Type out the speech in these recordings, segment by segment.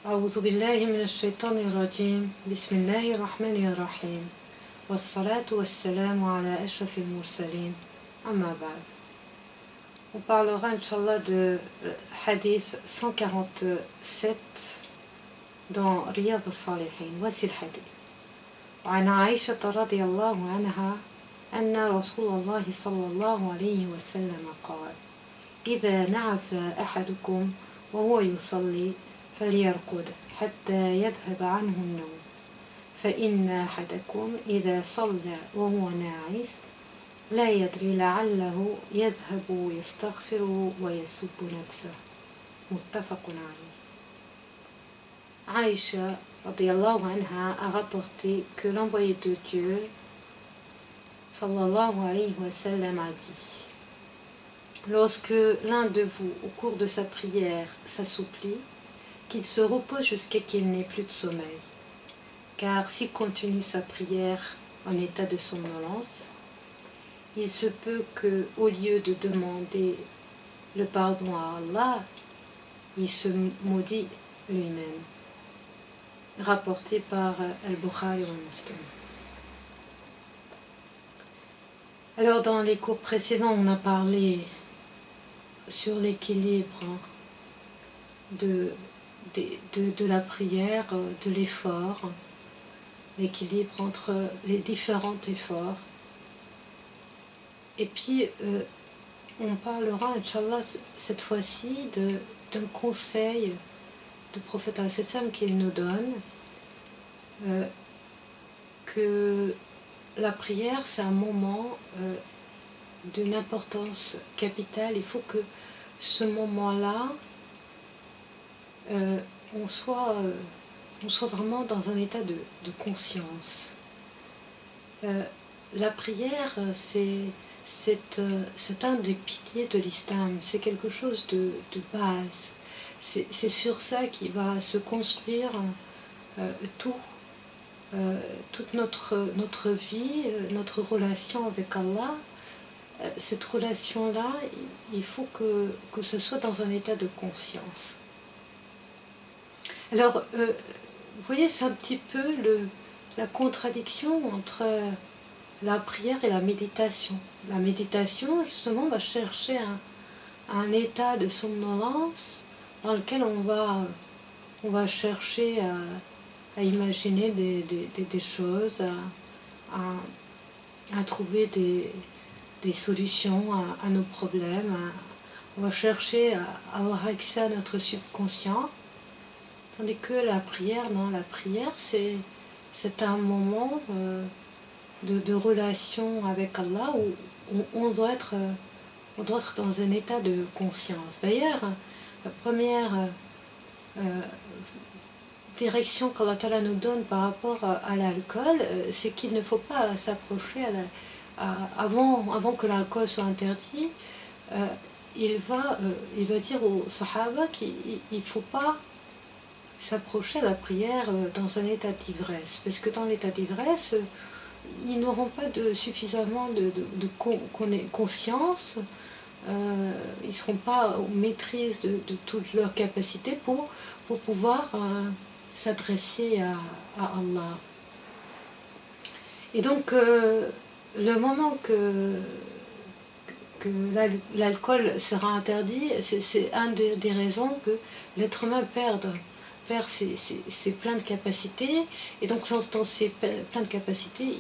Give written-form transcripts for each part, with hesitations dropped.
أعوذ بالله من الشيطان الرجيم بسم الله الرحمن الرحيم والصلاة والسلام على أشرف المرسلين أما بعد. On parlera Inch'Allah de hadith 147 dans Riyad al-Salihin. Voici le hadith. وعن عائشة رضي الله عنها أن رسول الله صلى الله عليه وسلم قال إذا نعس أحدكم وهو يصلي فليرقد حتى يذهب عنه النوم فإن أحدكم إذا صلى وهو ناعس لا يدري لعله يذهب يستغفر ويسب نفسه متفق عليه. Aïcha radiyallahu anha a rapporté que l'envoyé de Dieu sallallahu alayhi wa sallam a dit: lorsque l'un de vous au cours de sa prière s'assouplit, qu'il se repose jusqu'à qu'il n'ait plus de sommeil, car s'il continue sa prière en état de somnolence, il se peut que, au lieu de demander le pardon à Allah, il se maudit lui-même. Rapporté par Al-Bukhari et Muslim. Alors dans les cours précédents, on a parlé sur l'équilibre de la prière, de l'effort, l'équilibre entre les différents efforts. Et puis, on parlera, Inch'Allah, cette fois-ci d'un conseil du prophète al-Sassam qu'il nous donne, que la prière, c'est un moment d'une importance capitale. Il faut que ce moment-là, on soit vraiment dans un état de conscience. La prière, c'est un des piliers de l'islam, c'est quelque chose de base. C'est sur ça qu'il va se construire toute notre vie, notre relation avec Allah. Cette relation-là, il faut que ce soit dans un état de conscience. Alors, vous voyez, c'est un petit peu la contradiction entre la prière et la méditation. La méditation, justement, va chercher un état de somnolence dans lequel on va chercher à imaginer des choses, à trouver des solutions à nos problèmes. On va chercher à avoir accès à notre subconscient. Tandis que la prière, non, la prière, c'est un moment de relation avec Allah où on doit être dans un état de conscience. D'ailleurs, la première direction qu'Allah Ta'ala nous donne par rapport à l'alcool, c'est qu'il ne faut pas s'approcher avant que l'alcool soit interdit. Il va dire aux Sahaba qu'il ne faut pas s'approcher à la prière dans un état d'ivresse, parce que dans l'état d'ivresse, ils n'auront pas suffisamment de conscience, ils ne seront pas aux maîtrises de toutes leurs capacités pour pouvoir s'adresser à Allah. Et donc, le moment que l'alcool sera interdit, c'est une des raisons que l'être humain perd ses pleines capacités, et donc sans ces pleines capacités,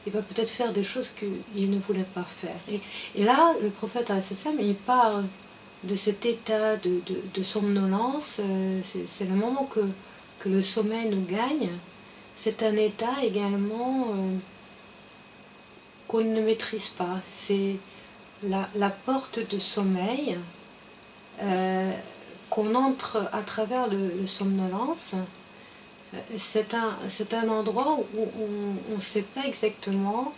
il va peut-être faire des choses qu'il ne voulait pas faire. Et là, le prophète al-Sassam, il parle de cet état de somnolence. C'est le moment que le sommeil nous gagne. C'est un état également qu'on ne maîtrise pas. C'est la porte de sommeil qu'on entre à travers le somnolence. C'est un endroit où on ne sait pas exactement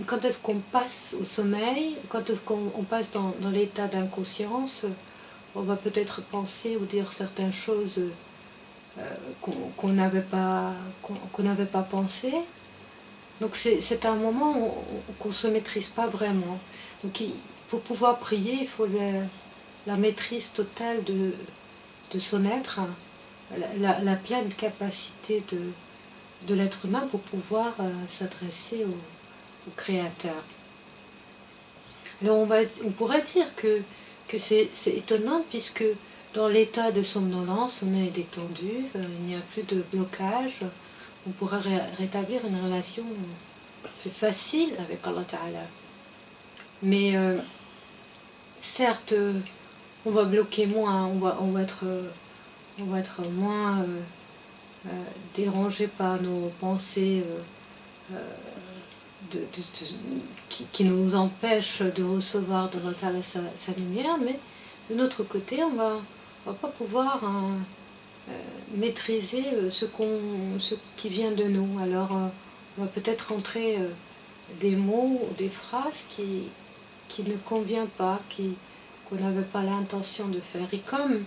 quand est-ce qu'on passe au sommeil, quand est-ce qu'on passe dans l'état d'inconscience. On va peut-être penser ou dire certaines choses qu'on n'avait pas pensé. Donc c'est un moment qu'on ne se maîtrise pas vraiment. Donc pour pouvoir prier, il faut la maîtrise totale de son être, la pleine capacité de l'être humain pour pouvoir s'adresser au Créateur. Alors on pourrait dire que c'est étonnant puisque dans l'état de somnolence, on est détendu, il n'y a plus de blocage, on pourrait rétablir une relation plus facile avec Allah Ta'ala. Mais certes, on va bloquer moins, on va être moins dérangé par nos pensées qui nous empêchent de recevoir de Allah Ta'ala sa lumière, mais de notre côté, on va pas pouvoir maîtriser ce qui vient de nous. Alors, on va peut-être rentrer des mots ou des phrases qui ne conviennent pas, qu'on n'avait pas l'intention de faire. Et comme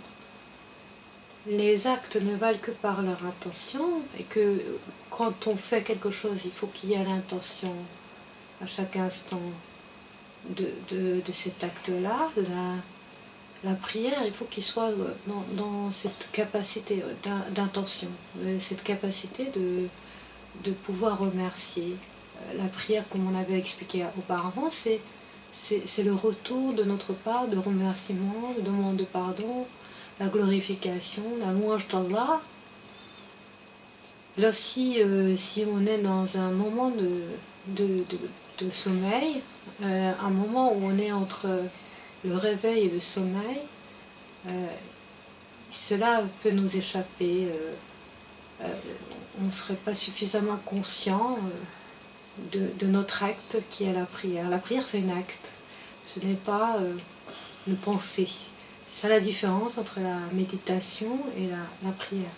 les actes ne valent que par leur intention, et que quand on fait quelque chose, il faut qu'il y ait l'intention à chaque instant de cet acte-là, la prière, il faut qu'il soit dans cette capacité d'intention, cette capacité de pouvoir remercier. La prière, comme on avait expliqué auparavant, c'est le retour de notre part de remerciement, de demande de pardon, la glorification, la louange d'Allah. Là, si on est dans un moment de sommeil, un moment où on est entre le réveil et le sommeil, cela peut nous échapper. On ne serait pas suffisamment conscient de notre acte qui est la prière. La prière, c'est un acte, ce n'est pas une pensée. C'est ça la différence entre la méditation et la prière.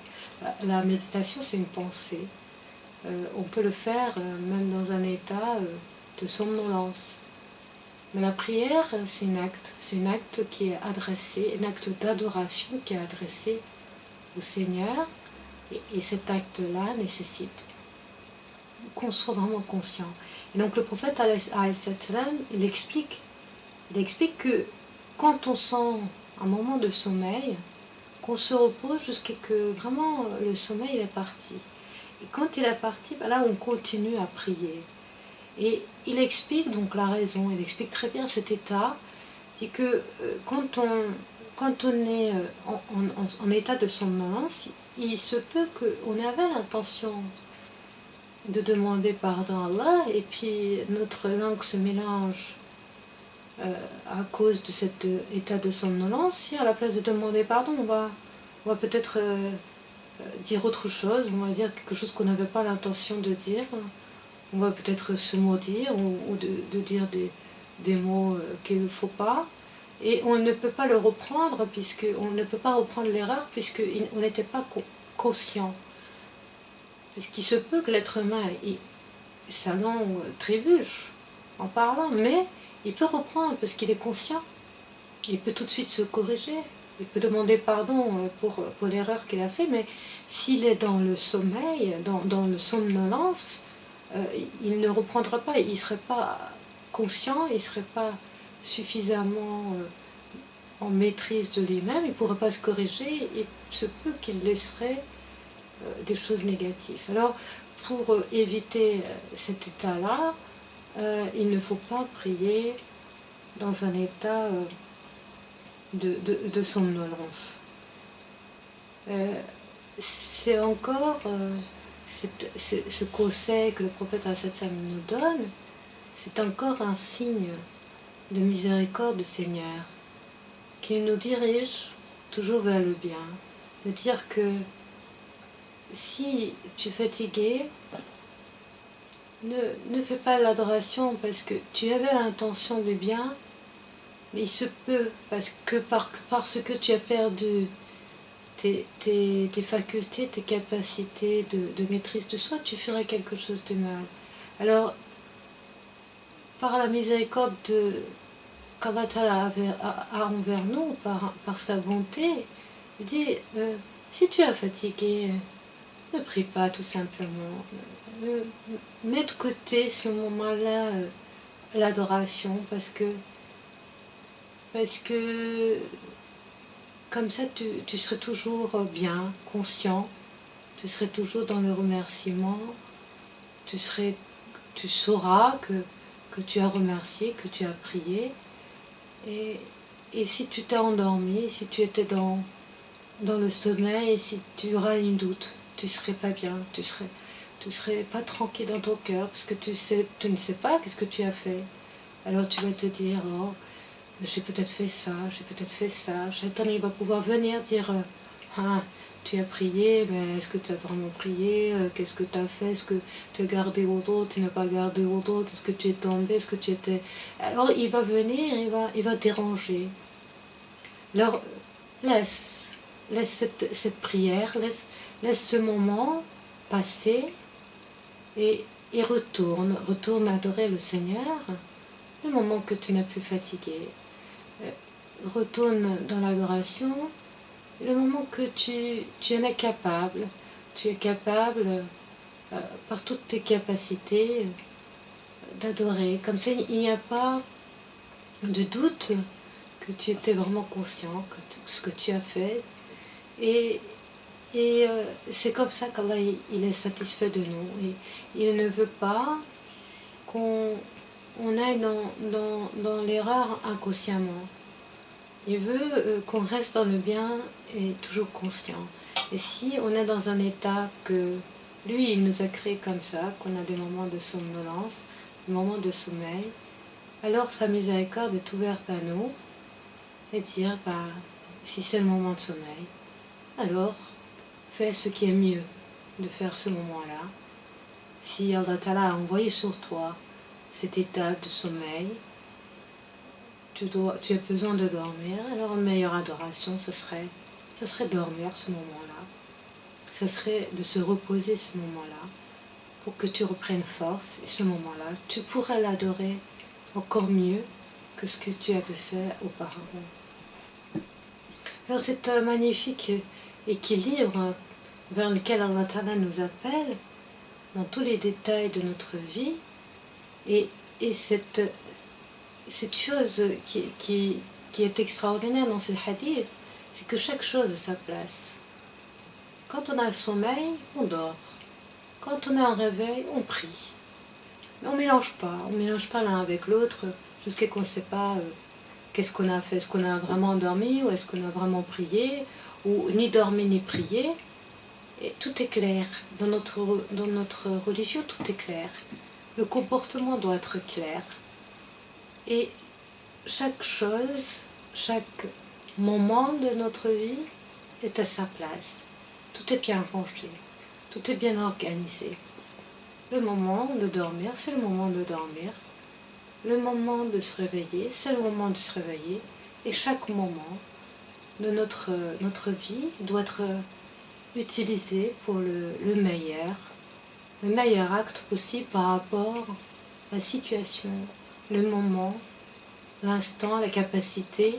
La méditation, c'est une pensée. On peut le faire même dans un état de somnolence. Mais la prière, c'est un acte. C'est un acte qui est adressé, un acte d'adoration qui est adressé au Seigneur. Et cet acte-là nécessite qu'on soit vraiment conscient. Et donc le prophète, il explique que quand on sent un moment de sommeil, qu'on se repose jusqu'à que vraiment le sommeil est parti. Et quand il est parti, là on continue à prier. Et il explique donc la raison, il explique très bien cet état, c'est que quand on est en état de somnolence, il se peut qu'on avait l'intention de demander pardon à Allah, et puis notre langue se mélange à cause de cet état de somnolence. Si à la place de demander pardon, on va peut-être dire autre chose, on va dire quelque chose qu'on n'avait pas l'intention de dire, on va peut-être se maudire ou de dire des mots qu'il ne faut pas, et on ne peut pas le reprendre, on ne peut pas reprendre l'erreur puisqu'on n'était pas conscient. Parce qu'il se peut que l'être humain, sa langue trébuche en parlant, mais il peut reprendre parce qu'il est conscient. Il peut tout de suite se corriger. Il peut demander pardon pour l'erreur qu'il a fait, mais s'il est dans le sommeil, dans le somnolence, il ne reprendra pas, il ne serait pas conscient, il ne serait pas suffisamment en maîtrise de lui-même, il ne pourrait pas se corriger, et il se peut qu'il laisserait des choses négatives. Alors, pour éviter cet état-là, il ne faut pas prier dans un état de somnolence. C'est encore ce conseil que le prophète nous donne, c'est encore un signe de miséricorde du Seigneur, qu'il nous dirige toujours vers le bien, de dire que si tu es fatigué, ne fais pas l'adoration parce que tu avais l'intention du bien, mais il se peut, parce que tu as perdu tes facultés, tes capacités de maîtrise de soi, tu ferais quelque chose de mal. Alors, par la miséricorde qu'Allah a envers nous, par sa bonté, il dit, si tu es fatigué, ne prie pas tout simplement. Mets de côté ce moment-là l'adoration, parce que parce que comme ça tu serais toujours bien, conscient, tu serais toujours dans le remerciement, tu sauras que tu as remercié, que tu as prié. Et si tu t'es endormi, si tu étais dans le sommeil, et si tu auras une doute, tu serais pas bien, tu serais pas tranquille dans ton cœur, parce que tu ne sais pas qu'est-ce que tu as fait. Alors tu vas te dire, oh, j'ai peut-être fait ça, Shaitan il va pouvoir venir dire, ah, tu as prié, mais est-ce que tu as vraiment prié, qu'est-ce que tu as fait, est-ce que tu as gardé au dos, tu n'as pas gardé au dos, est-ce que tu es tombé, est-ce que tu étais... Alors il va venir, il va déranger. Alors laisse cette prière, laisse ce moment passer et retourne adorer le Seigneur. Le moment que tu n'es plus fatigué, retourne dans l'adoration. Le moment que tu en es capable, tu es capable par toutes tes capacités d'adorer. Comme ça, il n'y a pas de doute que tu étais vraiment conscient de ce que tu as fait. Et c'est comme ça qu'Allah il est satisfait de nous. Et il ne veut pas qu'on aille dans l'erreur inconsciemment. Il veut qu'on reste dans le bien et toujours conscient. Et si on est dans un état que lui, il nous a créé comme ça, qu'on a des moments de somnolence, des moments de sommeil, alors sa miséricorde est ouverte à nous et dire, si c'est le moment de sommeil, alors fais ce qui est mieux de faire ce moment-là. Si Allah Ta'ala a envoyé sur toi cet état de sommeil, tu as besoin de dormir, alors une meilleure adoration, ce serait dormir ce moment-là. Ce serait de se reposer ce moment-là pour que tu reprennes force. Et ce moment-là, tu pourras l'adorer encore mieux que ce que tu avais fait auparavant. Alors c'est un magnifique équilibre vers lequel Allah Ta'ala nous appelle dans tous les détails de notre vie. Et cette chose qui est extraordinaire dans ce hadith, c'est que chaque chose a sa place. Quand on a le sommeil, on dort. Quand on a un réveil, on prie. Mais on ne mélange pas l'un avec l'autre jusqu'à qu'on ne sait pas qu'est-ce qu'on a fait. Est-ce qu'on a vraiment dormi ou est-ce qu'on a vraiment prié, ou ni dormi ni prié. Et tout est clair. Dans notre religion, tout est clair. Le comportement doit être clair. Et chaque chose, chaque moment de notre vie est à sa place. Tout est bien rangé, tout est bien organisé. Le moment de dormir, c'est le moment de dormir. Le moment de se réveiller, c'est le moment de se réveiller. Et chaque moment de notre vie doit être utilisé pour le meilleur acte possible par rapport à la situation, le moment, l'instant, la capacité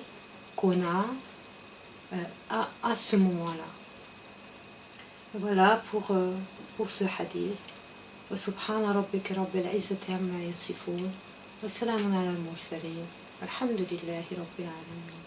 qu'on a à ce moment-là. Voilà pour ce hadith. Wa subhana rabbika rabbil izzati amma yasifun. Wa salamun ala al-mursalin. Alhamdulillahi rabbil alamin.